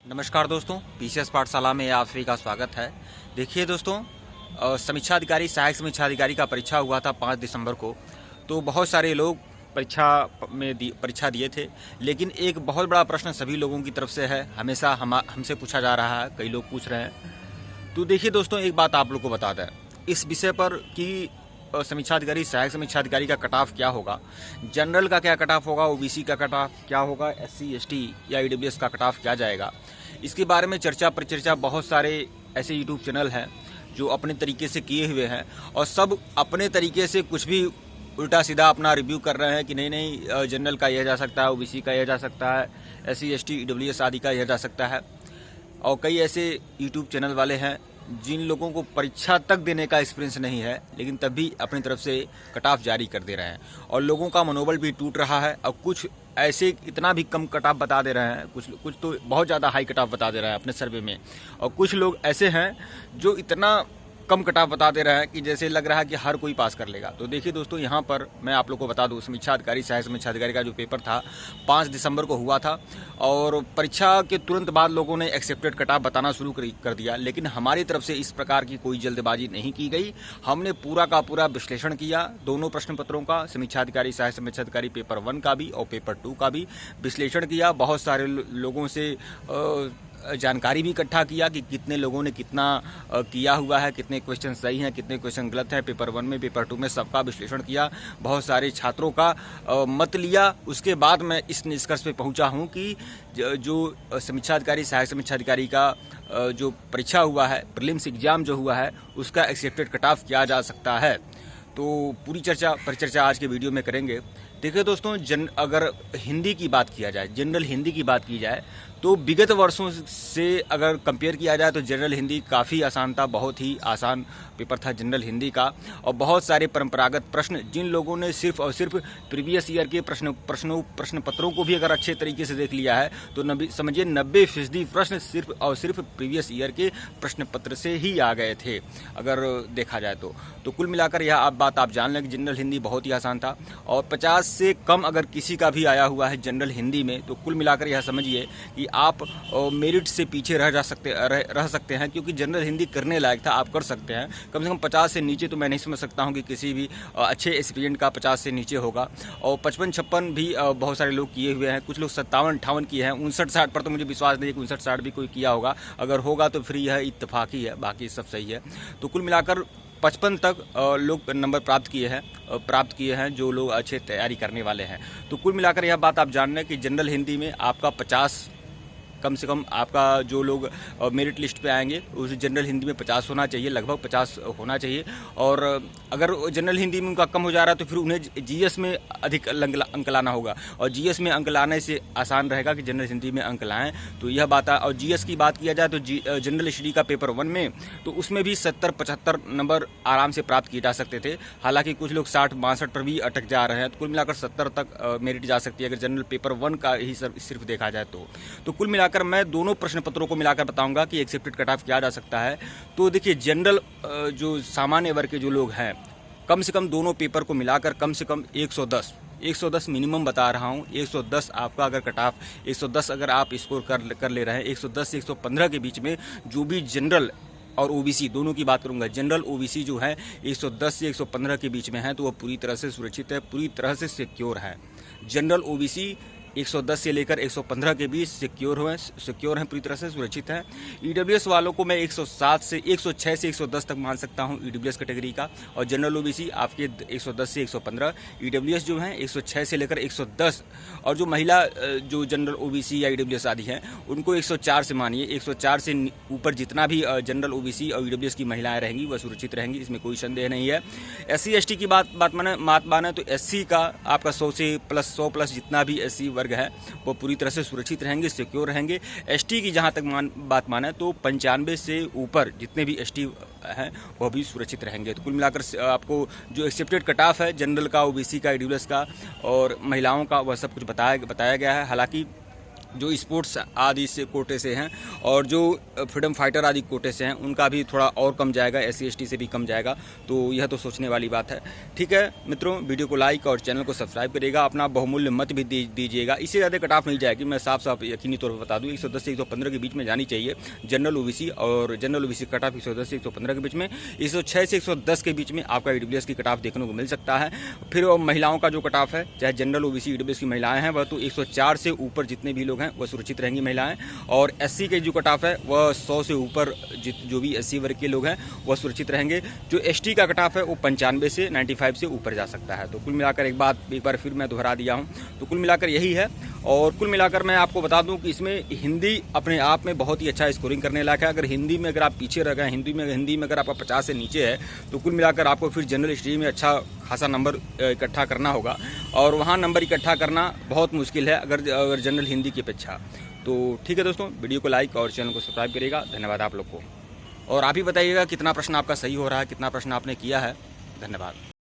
नमस्कार दोस्तों, पीसीएस पाठशाला में आप सभी का स्वागत है। देखिए दोस्तों, समीक्षा अधिकारी सहायक समीक्षा अधिकारी का परीक्षा हुआ था 5 दिसंबर को। तो बहुत सारे लोग परीक्षा दिए थे, लेकिन एक बहुत बड़ा प्रश्न सभी लोगों की तरफ से है, हमेशा हमसे पूछा जा रहा है, कई लोग पूछ रहे हैं। तो देखिए दोस्तों, एक बात आप लोग को बता दें इस विषय पर कि समीक्षा अधिकारी सहायक समीक्षा अधिकारी का कट ऑफ क्या होगा, जनरल का क्या कट ऑफ होगा, ओबीसी का कट ऑफ क्या होगा, एससी एसटी या ईडब्ल्यूएस का कट ऑफ क्या जाएगा, इसके बारे में चर्चा परिचर्चा बहुत सारे ऐसे यूट्यूब चैनल हैं जो अपने तरीके से किए हुए हैं और सब अपने तरीके से कुछ भी उल्टा सीधा अपना रिव्यू कर रहे हैं कि नहीं जनरल का यह जा सकता है, ओबीसी का यह जा सकता है, एससी एसटी ईडब्ल्यूएस आदि का यह जा सकता है। और कई ऐसे यूट्यूब चैनल वाले हैं जिन लोगों को परीक्षा तक देने का एक्सपीरियंस नहीं है, लेकिन तब भी अपनी तरफ से कट ऑफ जारी कर दे रहे हैं और लोगों का मनोबल भी टूट रहा है। और कुछ ऐसे इतना भी कम कट ऑफ बता दे रहे हैं, कुछ तो बहुत ज़्यादा हाई कट ऑफ बता दे रहे हैं अपने सर्वे में, और कुछ लोग ऐसे हैं जो इतना कम कट ऑफ बता दे रहे हैं कि जैसे लग रहा है कि हर कोई पास कर लेगा। तो देखिए दोस्तों, यहाँ पर मैं आप लोग को बता दूँ, समीक्षा अधिकारी सहायक समीक्षा अधिकारी का जो पेपर था 5 दिसंबर को हुआ था और परीक्षा के तुरंत बाद लोगों ने एक्सेप्टेड कट ऑफ बताना शुरू कर दिया, लेकिन हमारी तरफ से इस प्रकार की कोई जल्दबाजी नहीं की गई। हमने पूरा का पूरा विश्लेषण किया, दोनों प्रश्न पत्रों का, समीक्षा अधिकारी सहायक समीक्षा अधिकारी पेपर 1 का भी और पेपर 2 का भी विश्लेषण किया। बहुत सारे लोगों से जानकारी भी इकट्ठा किया कि कितने लोगों ने कितना किया हुआ है, कितने क्वेश्चन सही हैं, कितने क्वेश्चन गलत हैं, पेपर 1 में पेपर 2 में सबका विश्लेषण किया, बहुत सारे छात्रों का मत लिया। उसके बाद मैं इस निष्कर्ष पे पहुंचा हूं कि जो समीक्षा अधिकारी सहायक समीक्षा अधिकारी का जो परीक्षा हुआ है, प्रीलिम्स एग्जाम जो हुआ है, उसका एक्सेप्टेड कट ऑफ किया जा सकता है। तो पूरी परिचर्चा आज के वीडियो में करेंगे। देखिए दोस्तों, अगर हिंदी की बात किया जाए, जनरल हिंदी की बात की जाए, तो विगत वर्षों से अगर कंपेयर किया जाए तो जनरल हिंदी काफ़ी आसान था, बहुत ही आसान पेपर था जनरल हिंदी का। और बहुत सारे परंपरागत प्रश्न, जिन लोगों ने सिर्फ और सिर्फ प्रीवियस ईयर के प्रश्न पत्रों को भी अगर अच्छे तरीके से देख लिया है तो समझिए 90% प्रश्न सिर्फ और सिर्फ प्रीवियस ईयर के प्रश्न पत्र से ही आ गए थे, अगर देखा जाए तो कुल मिलाकर यह बात आप जान लें कि जनरल हिंदी बहुत ही आसान था। और 50 से कम अगर किसी का भी आया हुआ है जनरल हिंदी में, तो कुल मिलाकर यह समझिए कि आप मेरिट से पीछे रह सकते हैं, क्योंकि जनरल हिंदी करने लायक था, आप कर सकते हैं। कम से कम 50 से नीचे तो मैं नहीं समझ सकता हूं कि किसी भी अच्छे एस्पिरेंट का 50 से नीचे होगा। और 55-56 भी बहुत सारे लोग किए हुए हैं, कुछ लोग 57-58 किए हैं। 59-60 पर तो मुझे विश्वास नहीं है कि 59-60 भी कोई किया होगा, अगर होगा तो फिर यह इत्तेफाकी है, बाकी सब सही है। तो कुल मिलाकर 55 तक लोग नंबर प्राप्त किए हैं जो लोग अच्छे तैयारी करने वाले हैं। तो कुल मिलाकर यह बात आप जान लें कि जनरल हिंदी में आपका 50, कम से कम आपका जो लोग मेरिट लिस्ट पे आएंगे उस जनरल हिंदी में 50 होना चाहिए, लगभग 50 होना चाहिए। और अगर जनरल हिंदी में उनका कम हो जा रहा है तो फिर उन्हें जीएस में अधिक अंक लाना होगा, और जीएस में अंक लाने से आसान रहेगा कि जनरल हिंदी में अंक लाएं। तो यह बात है। और जीएस की बात किया जाए तो जनरल स्टडी का पेपर 1 में तो उसमें भी 70-75 नंबर आराम से प्राप्त किए जा सकते थे, हालांकि कुछ लोग 60-62 पर भी अटक जा रहे हैं। तो कुल मिलाकर 70 तक मेरिट जा सकती है अगर जनरल पेपर 1 का ही सिर्फ देखा जाए तो कुल मिलाकर मैं दोनों प्रश्न पत्रों को मिलाकर बताऊंगा कि एक्सेप्टेड कट ऑफ किया जा सकता है। तो देखिए, जनरल जो सामान्य वर्ग के जो लोग हैं, कम से कम दोनों पेपर को मिलाकर कम से कम 110 मिनिमम बता रहा हूं, 110 आपका अगर कट ऑफ 110 अगर आप स्कोर कर ले रहे हैं, 110 से 115 के बीच में जो भी जनरल और ओबीसी दोनों की बात करूंगा, जनरल ओबीसी जो है 110 से 115 के बीच में है, तो वह पूरी तरह से सुरक्षित है, पूरी तरह से सिक्योर है। जनरल ओबीसी 110 से लेकर 115 के बीच सिक्योर हैं, पूरी तरह से सुरक्षित हैं। ईडब्ल्यूएस वालों को मैं 106 से 110 तक मान सकता हूं ईडब्ल्यूएस कैटेगरी का, और जनरल ओबीसी आपके 110 से 115, ईडब्ल्यूएस जो हैं 106 से लेकर 110, और जो महिला जो जनरल ओबीसी या ईडब्ल्यूएस आदि हैं उनको 104 से मानिए। 104 से ऊपर जितना भी जनरल ओबीसी और ईडब्ल्यूएस की महिलाएं रहेंगी वह सुरक्षित रहेंगी, इसमें कोई संदेह नहीं है। एससी एसटी की बात माने तो एससी का आपका 100 प्लस जितना भी एससी है वो पूरी तरह से सुरक्षित रहेंगे, सिक्योर रहेंगे। एसटी की जहां तक बात माने तो 95 से ऊपर जितने भी एसटी हैं वो भी सुरक्षित रहेंगे। तो कुल मिलाकर आपको जो एक्सेप्टेड कट ऑफ है जनरल का, ओबीसी का, ईडब्ल्यूएस का और महिलाओं का, वह सब कुछ बताया गया है। हालांकि जो स्पोर्ट्स आदि से कोटे से हैं और जो फ्रीडम फाइटर आदि कोटे से हैं उनका भी थोड़ा और कम जाएगा, SC ST से भी कम जाएगा। तो यह तो सोचने वाली बात है। ठीक है मित्रों, वीडियो को लाइक और चैनल को सब्सक्राइब करिएगा, अपना बहुमूल्य मत भी दीजिएगा। इससे ज़्यादा कट ऑफ नहीं जाएगी, मैं साफ साफ यकीनी तौर पर बता दूँ। 110 से 115 के बीच में जानी चाहिए जनरल OBC, और जनरल OBC कट ऑफ 110 से 115 के बीच में, 106 से 110 के बीच में आपका EWS की कट ऑफ देखने को मिल सकता है। फिर महिलाओं का जो कट ऑफ है, चाहे जनरल OBC EWS की महिलाएं हैं, वह तो 104 से ऊपर जितने भी लोग हैं वह सुरक्षित रहेंगी महिलाएं, और SC के जो कट ऑफ है वह 100 से ऊपर जो भी SC वर्ग के लोग हैं वह सुरक्षित रहेंगे। जो ST का कट ऑफ है वो 95 से 95 से ऊपर जा सकता है। तो कुल मिलाकर एक बार फिर मैं दोहरा दिया हूँ, तो कुल मिलाकर यही है। और कुल मिलाकर मैं आपको बता दूं कि इसमें हिंदी अपने आप में बहुत ही अच्छा स्कोरिंग करने लायक है। अगर हिंदी में अगर आप पीछे रह गए, हिंदी में अगर आपका 50 से नीचे है, तो कुल मिलाकर आपको फिर जनरल हिस्ट्री में अच्छा खासा नंबर इकट्ठा करना होगा, और वहाँ नंबर इकट्ठा करना बहुत मुश्किल है अगर जनरल हिंदी की अपेक्षा। तो ठीक है दोस्तों, वीडियो को लाइक और चैनल को सब्सक्राइब करिएगा। धन्यवाद आप लोग को, और आप ही बताइएगा कितना प्रश्न आपका सही हो रहा है, कितना प्रश्न आपने किया है। धन्यवाद।